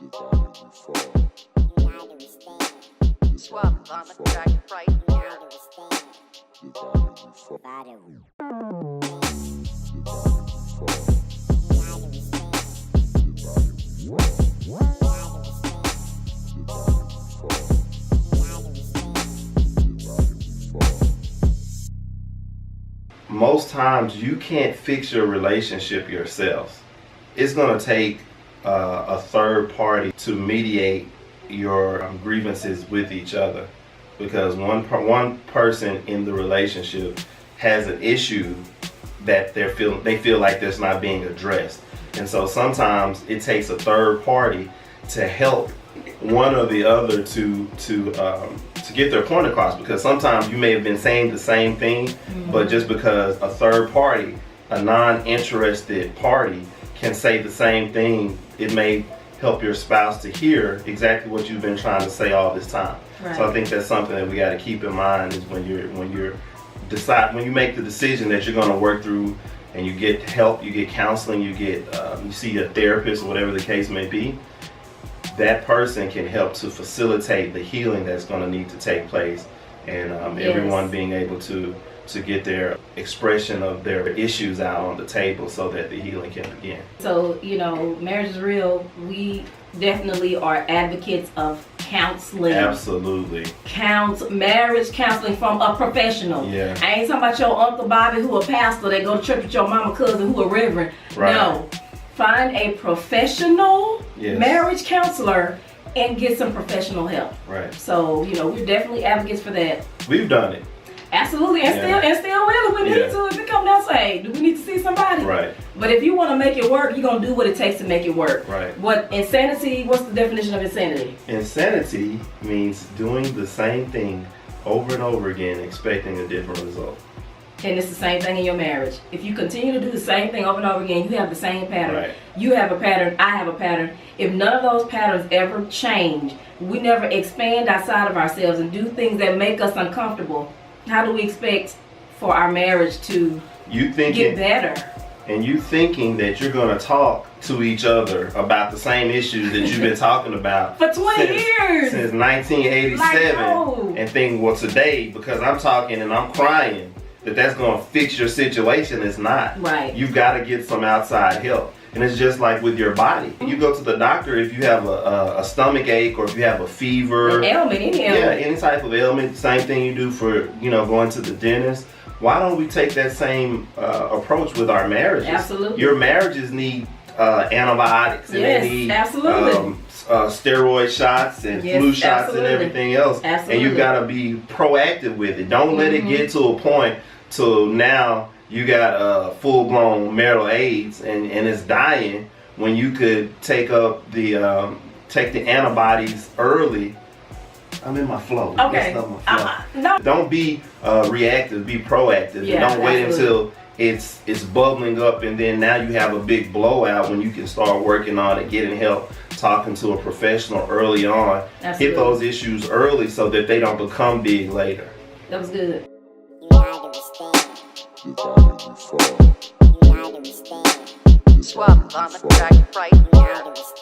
Your body will fall. Swap on the track right here. Your body will fall. Your body will fall. Your body will fall. Your body will fall. Most times you can't fix your relationship yourself. It's going to take a third party to mediate your grievances with each other, because one person in the relationship has an issue that they feel like that's not being addressed, and so sometimes it takes a third party to help one or the other to get their point across, because sometimes you may have been saying the same thing, but just because a third party, a non-interested party, can say the same thing, it may help your spouse to hear exactly what you've been trying to say all this time. Right. So I think that's something that we got to keep in mind, is when you make the decision that you're going to work through, and you get help, you get counseling, you see a therapist or whatever the case may be. That person can help to facilitate the healing that's going to need to take place, and everyone being able to get their expression of their issues out on the table so that the healing can begin. So, marriage is real. We definitely are advocates of counseling. Absolutely. Marriage counseling from a professional. Yeah. I ain't talking about your Uncle Bobby who a pastor that go to church with your mama cousin who a reverend. Right. No. Find a professional marriage counselor and get some professional help. Right. So, we're definitely advocates for that. We've done it. Absolutely, and still will if we need to. If it comes down, say, do we need to see somebody? Right. But if you want to make it work, you're gonna do what it takes to make it work. Right. What's the definition of insanity? Insanity means doing the same thing over and over again, expecting a different result. And it's the same thing in your marriage. If you continue to do the same thing over and over again, you have the same pattern. Right. You have a pattern, I have a pattern. If none of those patterns ever change, we never expand outside of ourselves and do things that make us uncomfortable, how do we expect for our marriage to get better? And you thinking that you're going to talk to each other about the same issues that you've been talking about for 20 years since 1987, and think, well, today, because I'm talking and I'm crying, that's going to fix your situation. It's not. Right. You've got to get some outside help. And it's just like with your body. You go to the doctor if you have a stomach ache, or if you have a fever. An ailment, any ailment. Yeah, any type of ailment. Same thing you do for, going to the dentist. Why don't we take that same approach with our marriages? Absolutely. Your marriages need antibiotics, and they need steroid shots and flu shots and everything else. Absolutely. And you got to be proactive with it. Don't let it get to a point till now you got full-blown marital AIDS and it's dying, when you could take the antibodies early. I'm in my flow. Okay. No. Don't be reactive. Be proactive. Yeah, don't wait absolutely. until it's bubbling up, and then now you have a big blowout, when you can start working on it, getting help, talking to a professional early on. Absolutely. Hit those issues early so that they don't become big later. That was good. Your body will fall. Swap on the track right here.